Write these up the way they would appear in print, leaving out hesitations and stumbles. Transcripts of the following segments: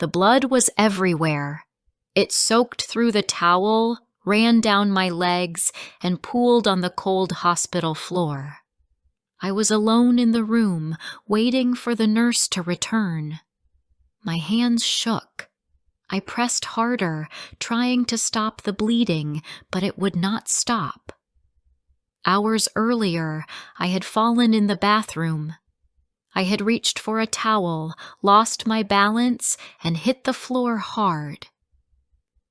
The blood was everywhere. It soaked through the towel, ran down my legs, and pooled on the cold hospital floor. I was alone in the room, waiting for the nurse to return. My hands shook. I pressed harder, trying to stop the bleeding, but it would not stop. Hours earlier, I had fallen in the bathroom. I had reached for a towel, lost my balance, and hit the floor hard.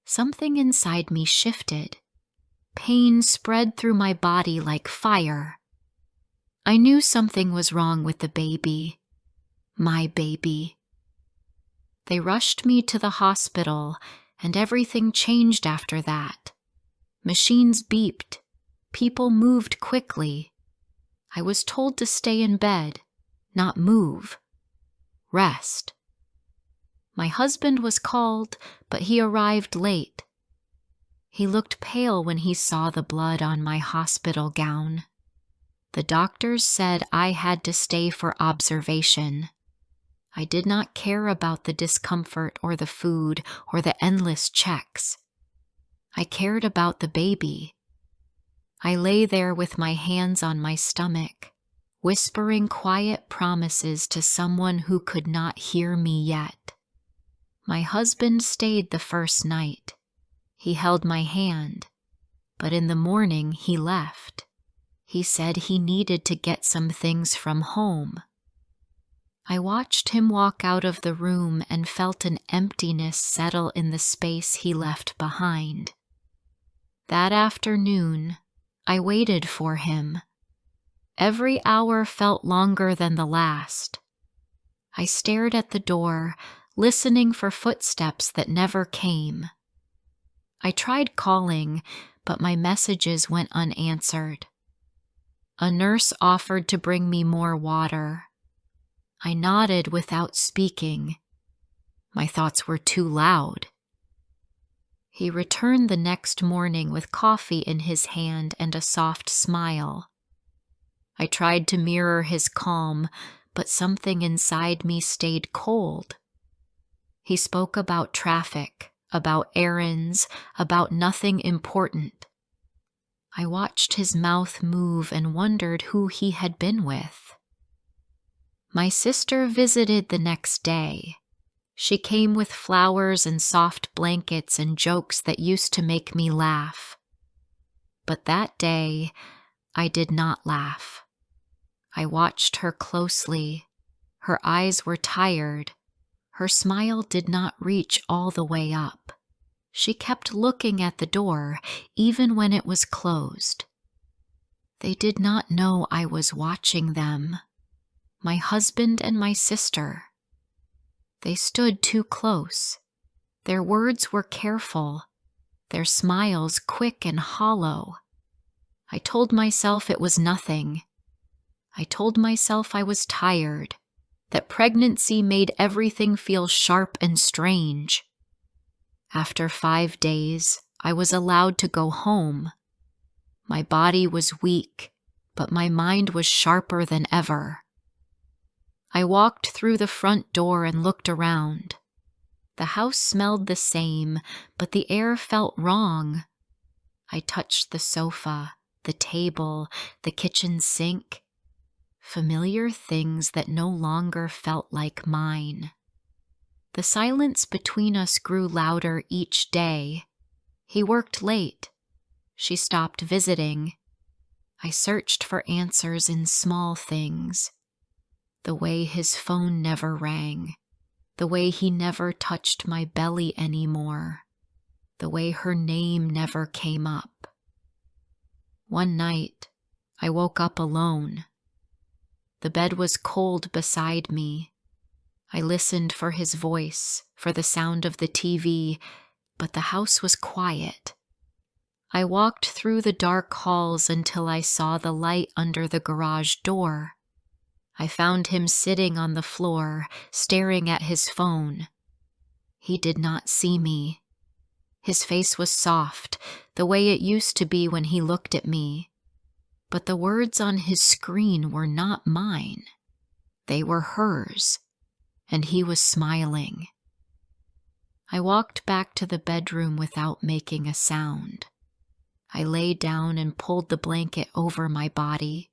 Something inside me shifted. Pain spread through my body like fire. I knew something was wrong with the baby. My baby. They rushed me to the hospital, and everything changed after that. Machines beeped. People moved quickly. I was told to stay in bed, not move. Rest. My husband was called, but he arrived late. He looked pale when he saw the blood on my hospital gown. The doctors said I had to stay for observation. I did not care about the discomfort or the food or the endless checks. I cared about the baby. I lay there with my hands on my stomach, whispering quiet promises to someone who could not hear me yet. My husband stayed the first night. He held my hand, but in the morning he left. He said he needed to get some things from home. I watched him walk out of the room and felt an emptiness settle in the space he left behind. That afternoon, I waited for him. Every hour felt longer than the last. I stared at the door, listening for footsteps that never came. I tried calling, but my messages went unanswered. A nurse offered to bring me more water. I nodded without speaking. My thoughts were too loud. He returned the next morning with coffee in his hand and a soft smile. I tried to mirror his calm, but something inside me stayed cold. He spoke about traffic, about errands, about nothing important. I watched his mouth move and wondered who he had been with. My sister visited the next day. She came with flowers and soft blankets and jokes that used to make me laugh. But that day, I did not laugh. I watched her closely. Her eyes were tired. Her smile did not reach all the way up. She kept looking at the door, even when it was closed. They did not know I was watching them. My husband and my sister. They stood too close. Their words were careful, their smiles quick and hollow. I told myself it was nothing. I told myself I was tired, that pregnancy made everything feel sharp and strange. After 5 days, I was allowed to go home. My body was weak, but my mind was sharper than ever. I walked through the front door and looked around. The house smelled the same, but the air felt wrong. I touched the sofa, the table, the kitchen sink. Familiar things that no longer felt like mine. The silence between us grew louder each day. He worked late. She stopped visiting. I searched for answers in small things. The way his phone never rang. The way he never touched my belly anymore. The way her name never came up. One night, I woke up alone. The bed was cold beside me. I listened for his voice, for the sound of the TV, but the house was quiet. I walked through the dark halls until I saw the light under the garage door. I found him sitting on the floor, staring at his phone. He did not see me. His face was soft, the way it used to be when he looked at me. But the words on his screen were not mine. They were hers, and he was smiling. I walked back to the bedroom without making a sound. I lay down and pulled the blanket over my body.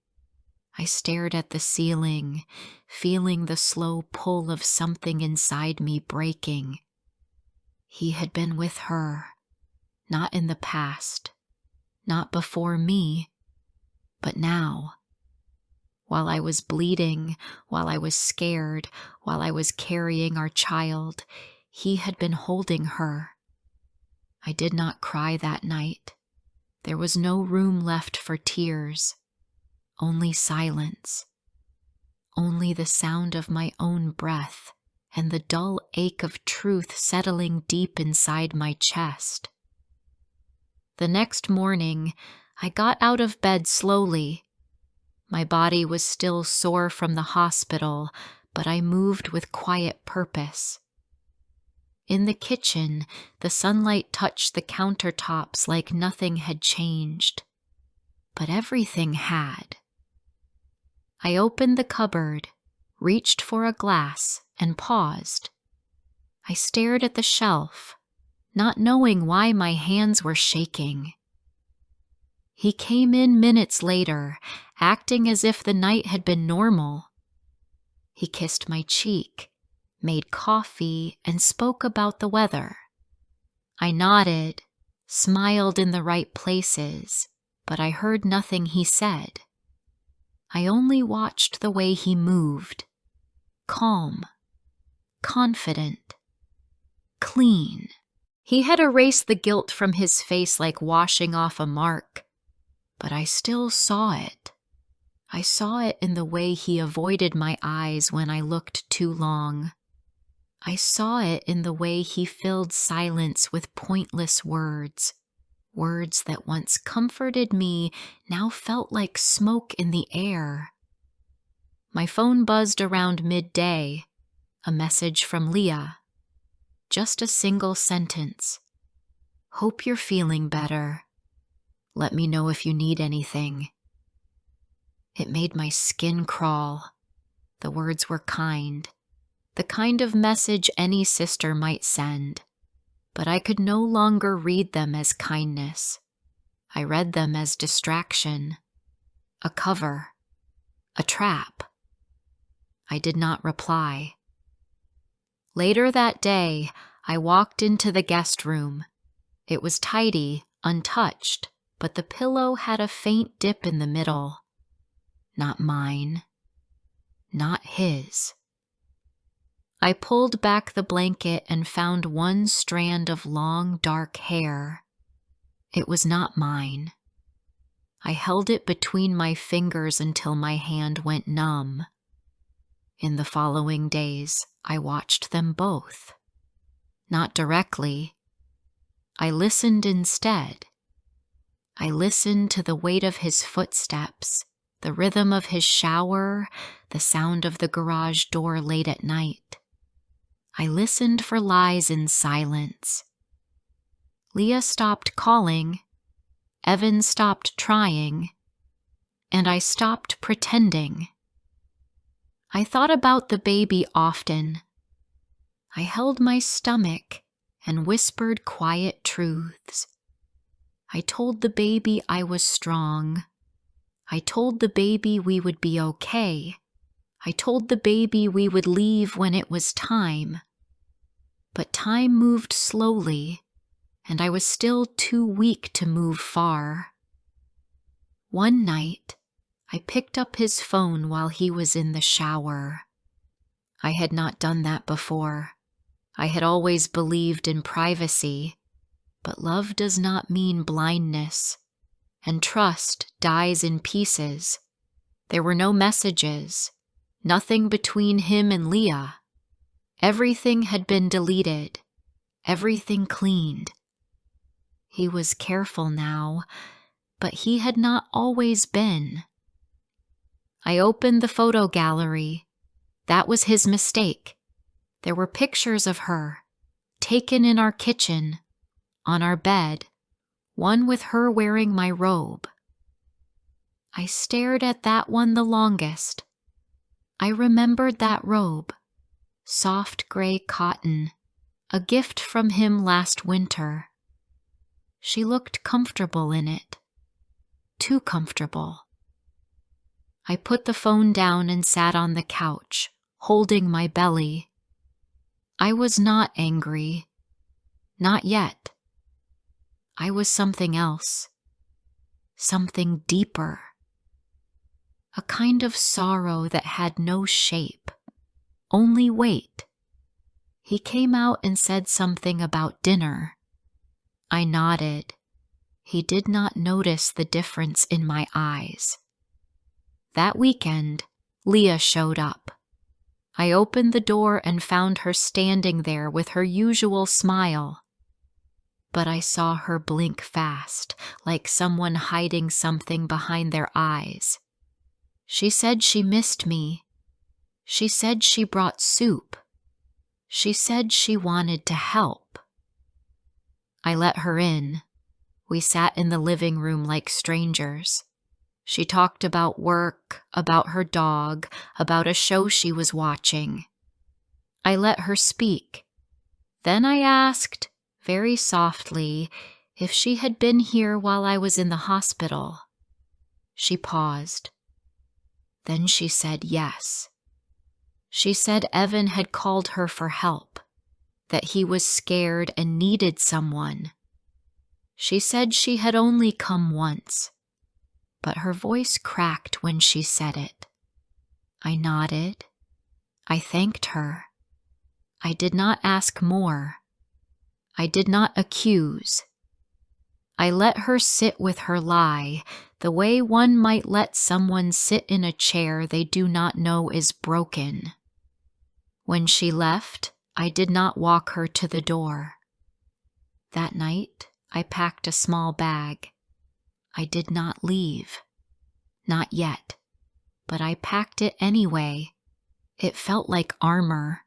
I stared at the ceiling, feeling the slow pull of something inside me breaking. He had been with her, not in the past, not before me, but now. While I was bleeding, while I was scared, while I was carrying our child, he had been holding her. I did not cry that night. There was no room left for tears, only silence, only the sound of my own breath and the dull ache of truth settling deep inside my chest. The next morning, I got out of bed slowly. My body was still sore from the hospital, but I moved with quiet purpose. In the kitchen, the sunlight touched the countertops like nothing had changed. But everything had. I opened the cupboard, reached for a glass, and paused. I stared at the shelf, not knowing why my hands were shaking. He came in minutes later, acting as if the night had been normal. He kissed my cheek, made coffee, and spoke about the weather. I nodded, smiled in the right places, but I heard nothing he said. I only watched the way he moved, calm, confident, clean. He had erased the guilt from his face like washing off a mark, but I still saw it. I saw it in the way he avoided my eyes when I looked too long. I saw it in the way he filled silence with pointless words. Words that once comforted me now felt like smoke in the air. My phone buzzed around midday. A message from Leah. Just a single sentence. Hope you're feeling better. Let me know if you need anything. It made my skin crawl. The words were kind. The kind of message any sister might send. But I could no longer read them as kindness. I read them as distraction, a cover, a trap. I did not reply. Later that day, I walked into the guest room. It was tidy, untouched, but the pillow had a faint dip in the middle. Not mine, not his. I pulled back the blanket and found one strand of long, dark hair. It was not mine. I held it between my fingers until my hand went numb. In the following days, I watched them both. Not directly. I listened instead. I listened to the weight of his footsteps, the rhythm of his shower, the sound of the garage door late at night. I listened for lies in silence. Leah stopped calling, Evan stopped trying, and I stopped pretending. I thought about the baby often. I held my stomach and whispered quiet truths. I told the baby I was strong. I told the baby we would be okay. I told the baby we would leave when it was time. But time moved slowly, and I was still too weak to move far. One night, I picked up his phone while he was in the shower. I had not done that before. I had always believed in privacy, but love does not mean blindness, and trust dies in pieces. There were no messages, nothing between him and Leah. Everything had been deleted, everything cleaned. He was careful now, but he had not always been. I opened the photo gallery. That was his mistake. There were pictures of her, taken in our kitchen, on our bed, one with her wearing my robe. I stared at that one the longest. I remembered that robe, soft gray cotton, a gift from him last winter. She looked comfortable in it. Too comfortable. I put the phone down and sat on the couch, holding my belly. I was not angry. Not yet. I was something else. Something deeper. A kind of sorrow that had no shape, only weight. He came out and said something about dinner. I nodded. He did not notice the difference in my eyes. That weekend, Leah showed up. I opened the door and found her standing there with her usual smile. But I saw her blink fast, like someone hiding something behind their eyes. She said she missed me. She said she brought soup. She said she wanted to help. I let her in. We sat in the living room like strangers. She talked about work, about her dog, about a show she was watching. I let her speak. Then I asked, very softly, if she had been here while I was in the hospital. She paused. Then she said yes. She said Evan had called her for help, that he was scared and needed someone. She said she had only come once, but her voice cracked when she said it. I nodded. I thanked her. I did not ask more. I did not accuse. I let her sit with her lie, the way one might let someone sit in a chair they do not know is broken. When she left, I did not walk her to the door. That night, I packed a small bag. I did not leave. Not yet. But I packed it anyway. It felt like armor.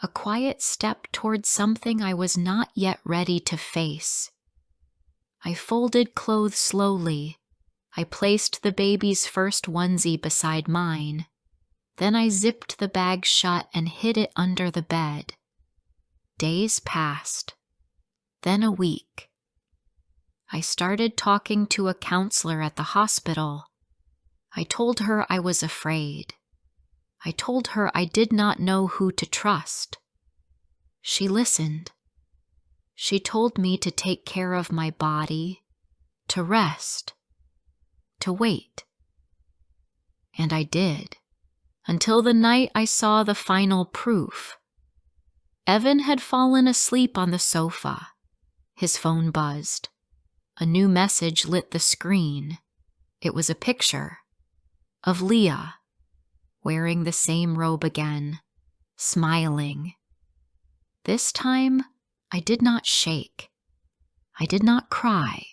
A quiet step toward something I was not yet ready to face. I folded clothes slowly. I placed the baby's first onesie beside mine. Then I zipped the bag shut and hid it under the bed. Days passed. Then a week. I started talking to a counselor at the hospital. I told her I was afraid. I told her I did not know who to trust. She listened. She told me to take care of my body, to rest, to wait. And I did, until the night I saw the final proof. Evan had fallen asleep on the sofa. His phone buzzed. A new message lit the screen. It was a picture of Leah, wearing the same robe again, smiling. This time, I did not shake. I did not cry.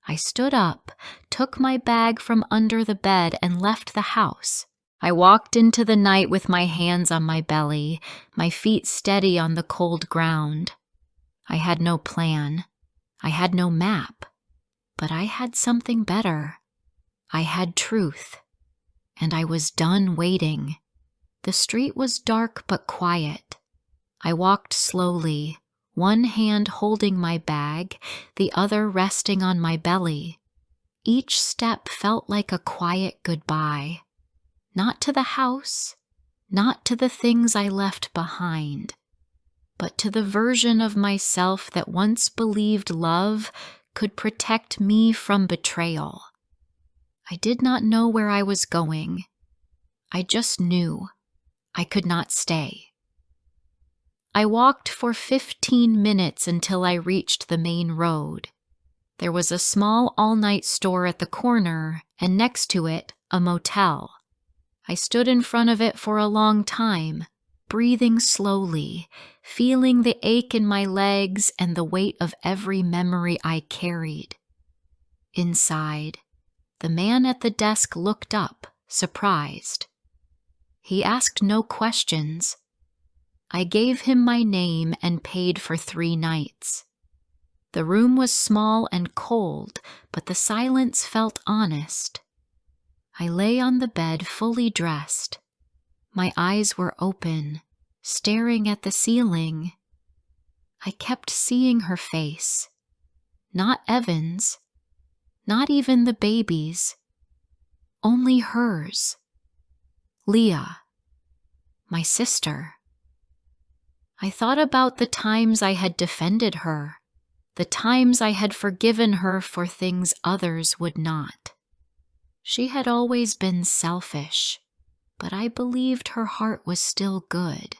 I stood up, took my bag from under the bed, and left the house. I walked into the night with my hands on my belly, my feet steady on the cold ground. I had no plan. I had no map. But I had something better. I had truth. And I was done waiting. The street was dark but quiet. I walked slowly, one hand holding my bag, the other resting on my belly. Each step felt like a quiet goodbye. Not to the house, not to the things I left behind, but to the version of myself that once believed love could protect me from betrayal. I did not know where I was going. I just knew I could not stay. I walked for 15 minutes until I reached the main road. There was a small all-night store at the corner, and next to it, a motel. I stood in front of it for a long time, breathing slowly, feeling the ache in my legs and the weight of every memory I carried. Inside, the man at the desk looked up, surprised. He asked no questions. I gave him my name and paid for 3 nights. The room was small and cold, but the silence felt honest. I lay on the bed fully dressed. My eyes were open, staring at the ceiling. I kept seeing her face. Not Evan's, not even the baby's, only hers. Leah, my sister. I thought about the times I had defended her, the times I had forgiven her for things others would not. She had always been selfish, but I believed her heart was still good.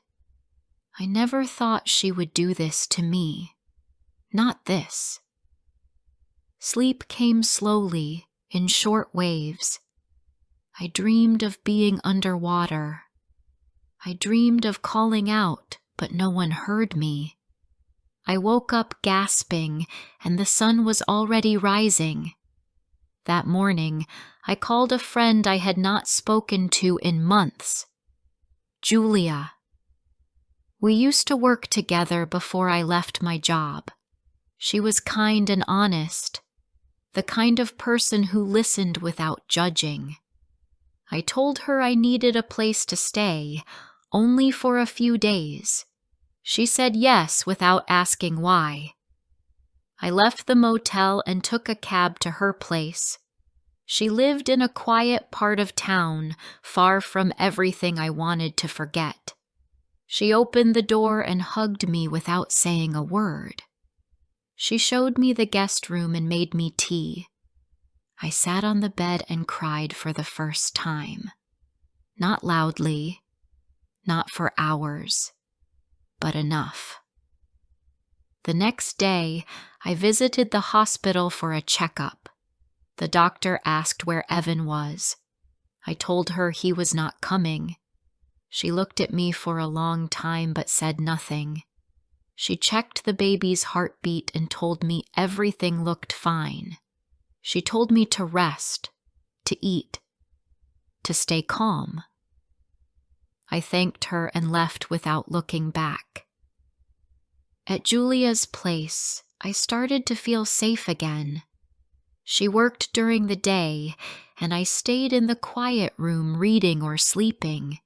I never thought she would do this to me. Not this. Sleep came slowly, in short waves. I dreamed of being underwater. I dreamed of calling out, but no one heard me. I woke up gasping, and the sun was already rising. That morning, I called a friend I had not spoken to in months. Julia. We used to work together before I left my job. She was kind and honest, the kind of person who listened without judging. I told her I needed a place to stay, only for a few days. She said yes without asking why. I left the motel and took a cab to her place. She lived in a quiet part of town, far from everything I wanted to forget. She opened the door and hugged me without saying a word. She showed me the guest room and made me tea. I sat on the bed and cried for the first time. Not loudly, not for hours, but enough. The next day, I visited the hospital for a checkup. The doctor asked where Evan was. I told her he was not coming. She looked at me for a long time but said nothing. She checked the baby's heartbeat and told me everything looked fine. She told me to rest, to eat, to stay calm. I thanked her and left without looking back. At Julia's place, I started to feel safe again. She worked during the day, and I stayed in the quiet room reading or sleeping.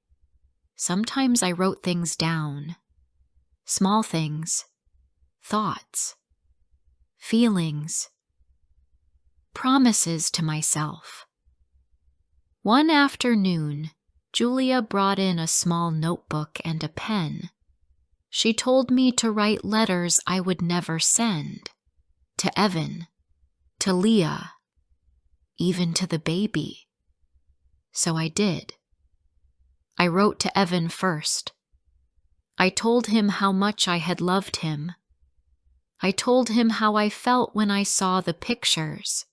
Sometimes I wrote things down. Small things, thoughts, feelings, promises to myself. One afternoon, Julia brought in a small notebook and a pen. She told me to write letters I would never send, to Evan, to Leah, even to the baby. So I did. I wrote to Evan first. I told him how much I had loved him. I told him how I felt when I saw the pictures.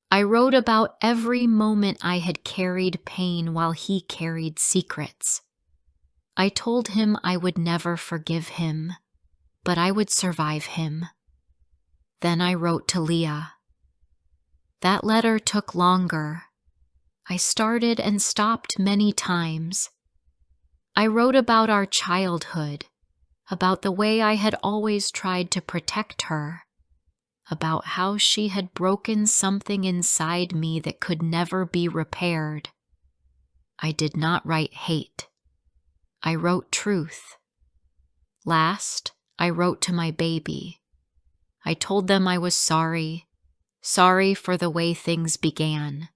I wrote about every moment I had carried pain while he carried secrets. I told him I would never forgive him, but I would survive him. Then I wrote to Leah. That letter took longer. I started and stopped many times. I wrote about our childhood, about the way I had always tried to protect her, about how she had broken something inside me that could never be repaired. I did not write hate. I wrote truth. Last, I wrote to my baby. I told them I was sorry for the way things began,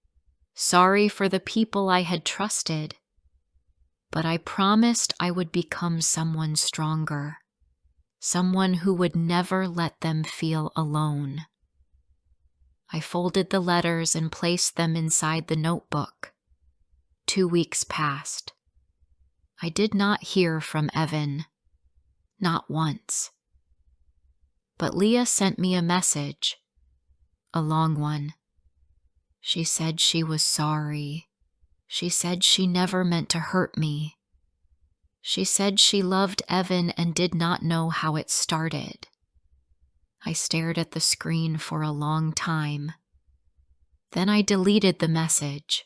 sorry for the people I had trusted. But I promised I would become someone stronger, someone who would never let them feel alone. I folded the letters and placed them inside the notebook. 2 weeks passed. I did not hear from Evan, not once. But Leah sent me a message, a long one. She said she was sorry. She said she never meant to hurt me. She said she loved Evan and did not know how it started. I stared at the screen for a long time. Then I deleted the message.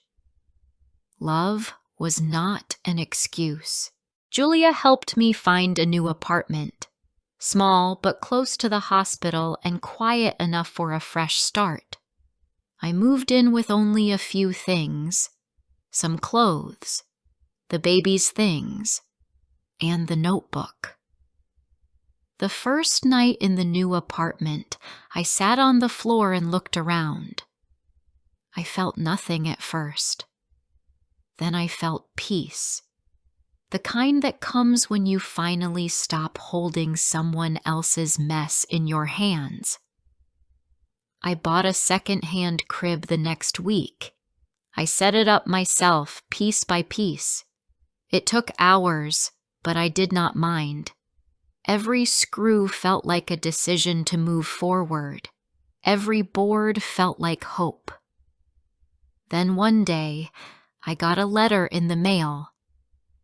Love was not an excuse. Julia helped me find a new apartment, small but close to the hospital and quiet enough for a fresh start. I moved in with only a few things, some clothes, the baby's things, and the notebook. The first night in the new apartment, I sat on the floor and looked around. I felt nothing at first. Then I felt peace. The kind that comes when you finally stop holding someone else's mess in your hands. I bought a second-hand crib the next week. I set it up myself, piece by piece. It took hours, but I did not mind. Every screw felt like a decision to move forward. Every board felt like hope. Then one day, I got a letter in the mail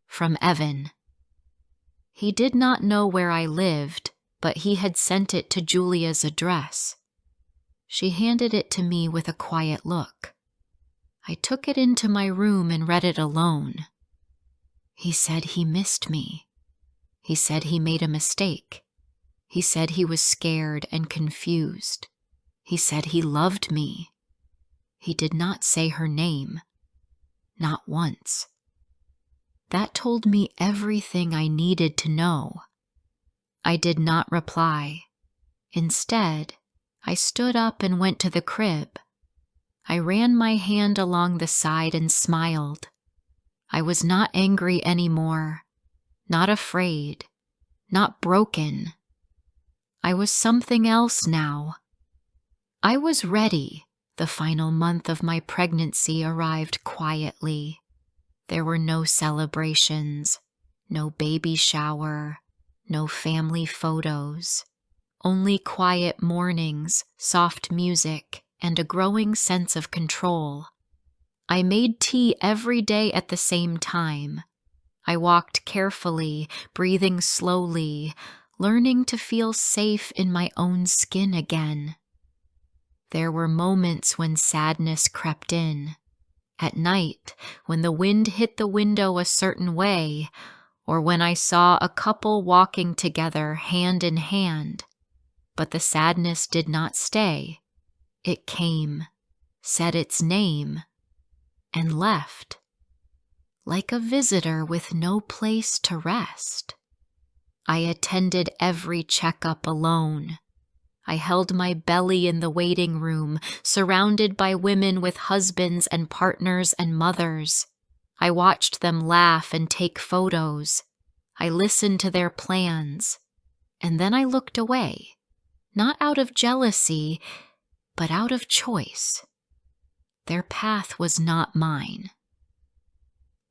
from Evan. He did not know where I lived, but he had sent it to Julia's address. She handed it to me with a quiet look. I took it into my room and read it alone. He said he missed me. He said he made a mistake. He said he was scared and confused. He said he loved me. He did not say her name. Not once. That told me everything I needed to know. I did not reply. Instead, I stood up and went to the crib. I ran my hand along the side and smiled. I was not angry anymore. Not afraid, not broken. I was something else now. I was ready. The final month of my pregnancy arrived quietly. There were no celebrations, no baby shower, no family photos, only quiet mornings, soft music, and a growing sense of control. I made tea every day at the same time. I walked carefully, breathing slowly, learning to feel safe in my own skin again. There were moments when sadness crept in. At night, when the wind hit the window a certain way, or when I saw a couple walking together hand in hand. But the sadness did not stay. It came, said its name, and left. Like a visitor with no place to rest. I attended every checkup alone. I held my belly in the waiting room, surrounded by women with husbands and partners and mothers. I watched them laugh and take photos. I listened to their plans. And then I looked away, not out of jealousy, but out of choice. Their path was not mine.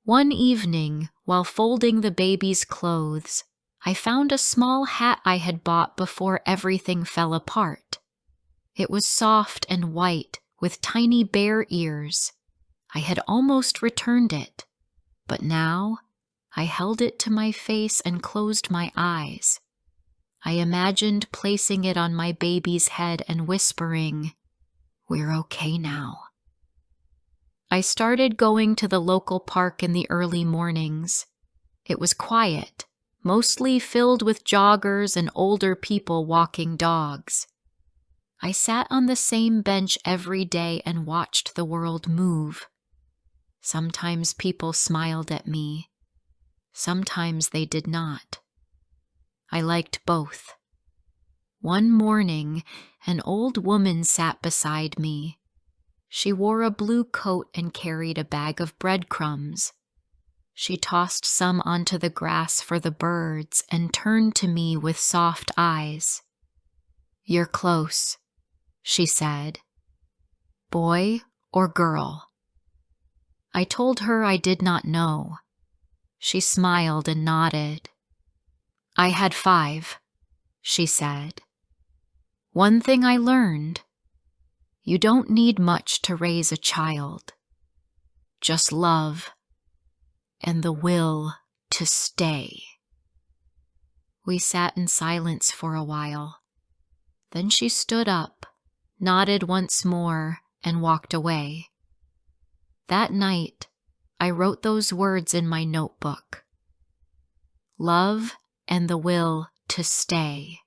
One evening, while folding the baby's clothes, I found a small hat I had bought before everything fell apart. It was soft and white, with tiny bear ears. I had almost returned it, but now I held it to my face and closed my eyes. I imagined placing it on my baby's head and whispering, "We're okay now." I started going to the local park in the early mornings. It was quiet, mostly filled with joggers and older people walking dogs. I sat on the same bench every day and watched the world move. Sometimes people smiled at me. Sometimes they did not. I liked both. One morning, an old woman sat beside me. She wore a blue coat and carried a bag of breadcrumbs. She tossed some onto the grass for the birds and turned to me with soft eyes. "You're close," she said. "Boy or girl?" I told her I did not know. She smiled and nodded. "I had 5, she said. "One thing I learned, you don't need much to raise a child. Just love and the will to stay." We sat in silence for a while. Then she stood up, nodded once more, and walked away. That night, I wrote those words in my notebook. Love and the will to stay.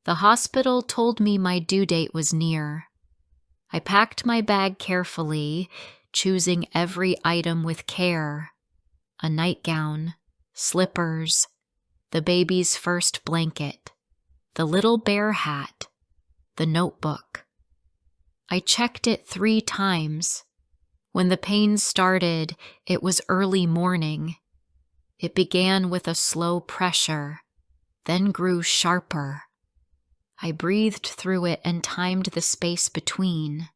The hospital told me my due date was near. I packed my bag carefully, choosing every item with care. A nightgown, slippers, the baby's first blanket, the little bear hat, the notebook. I checked it 3 times. When the pain started, it was early morning. It began with a slow pressure, then grew sharper. I breathed through it and timed the space between.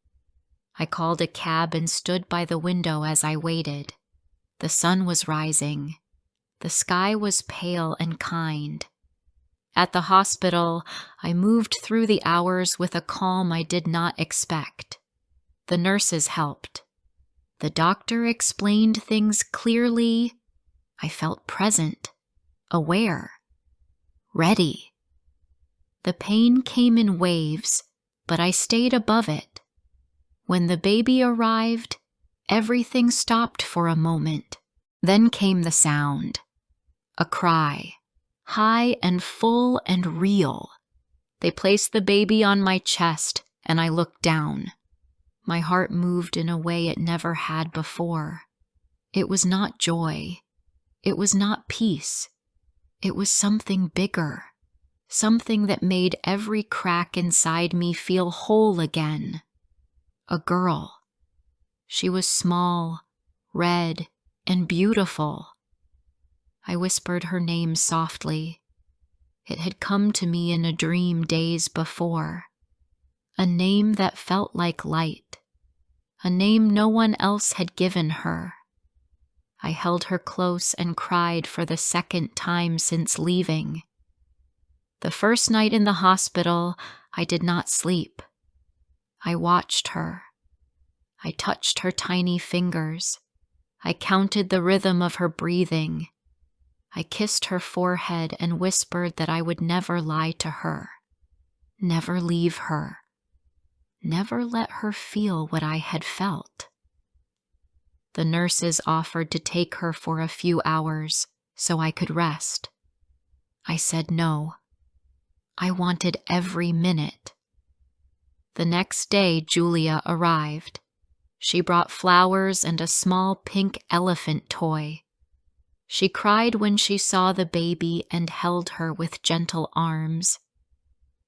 I called a cab and stood by the window as I waited. The sun was rising. The sky was pale and kind. At the hospital, I moved through the hours with a calm I did not expect. The nurses helped. The doctor explained things clearly. I felt present, aware, ready. The pain came in waves, but I stayed above it. When the baby arrived, everything stopped for a moment. Then came the sound. A cry, high and full and real. They placed the baby on my chest, and I looked down. My heart moved in a way it never had before. It was not joy. It was not peace. It was something bigger, something that made every crack inside me feel whole again. A girl. She was small, red, and beautiful. I whispered her name softly. It had come to me in a dream days before. A name that felt like light. A name no one else had given her. I held her close and cried for the 2nd time since leaving. The first night in the hospital, I did not sleep. I watched her. I touched her tiny fingers. I counted the rhythm of her breathing. I kissed her forehead and whispered that I would never lie to her, never leave her, never let her feel what I had felt. The nurses offered to take her for a few hours so I could rest. I said no. I wanted every minute. The next day, Julia arrived. She brought flowers and a small pink elephant toy. She cried when she saw the baby and held her with gentle arms.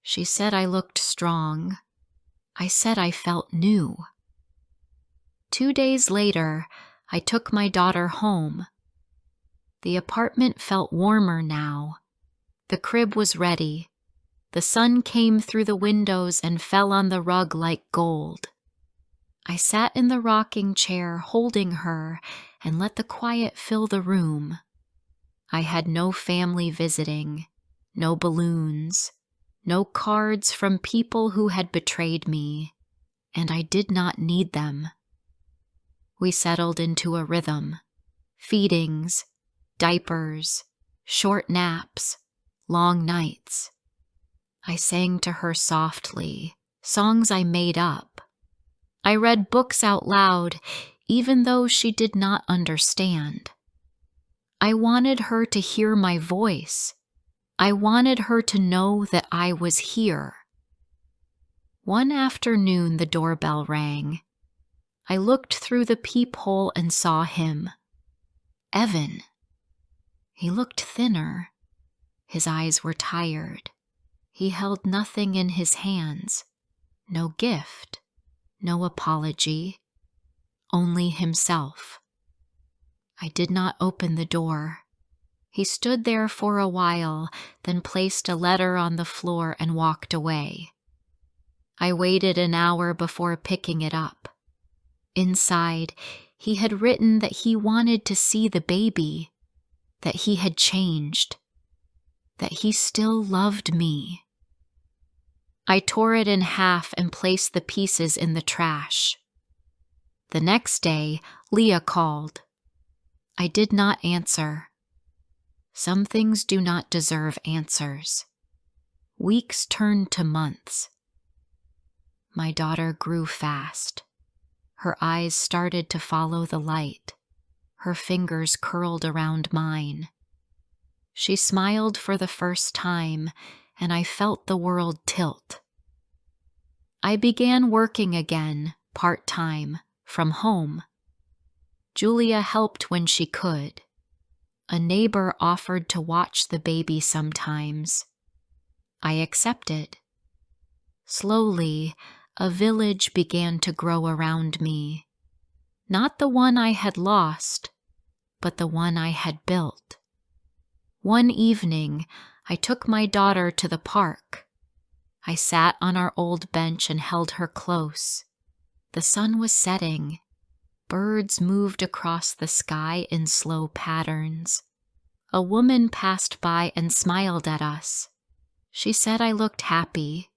She said I looked strong. I said I felt new. 2 days later, I took my daughter home. The apartment felt warmer now. The crib was ready. The sun came through the windows and fell on the rug like gold. I sat in the rocking chair holding her and let the quiet fill the room. I had no family visiting, no balloons, no cards from people who had betrayed me, and I did not need them. We settled into a rhythm: feedings, diapers, short naps, long nights. I sang to her softly, songs I made up. I read books out loud, even though she did not understand. I wanted her to hear my voice. I wanted her to know that I was here. One afternoon, the doorbell rang. I looked through the peephole and saw him. Evan. He looked thinner. His eyes were tired. He held nothing in his hands. No gift. No apology. Only himself. I did not open the door. He stood there for a while, then placed a letter on the floor and walked away. I waited an hour before picking it up. Inside, he had written that he wanted to see the baby, that he had changed, that he still loved me. I tore it in half and placed the pieces in the trash. The next day, Leah called. I did not answer. Some things do not deserve answers. Weeks turned to months. My daughter grew fast. Her eyes started to follow the light. Her fingers curled around mine. She smiled for the first time, and I felt the world tilt. I began working again, part-time, from home. Julia helped when she could. A neighbor offered to watch the baby sometimes. I accepted. Slowly, a village began to grow around me. Not the one I had lost, but the one I had built. One evening, I took my daughter to the park. I sat on our old bench and held her close. The sun was setting. Birds moved across the sky in slow patterns. A woman passed by and smiled at us. She said I looked happy.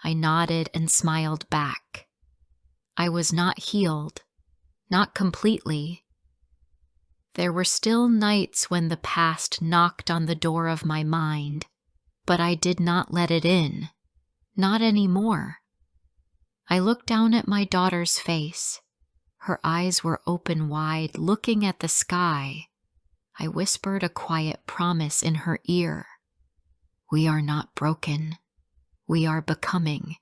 I nodded and smiled back. I was not healed, not completely. There were still nights when the past knocked on the door of my mind, but I did not let it in, not anymore. I looked down at my daughter's face. Her eyes were open wide, looking at the sky. I whispered a quiet promise in her ear. We are not broken. We are becoming.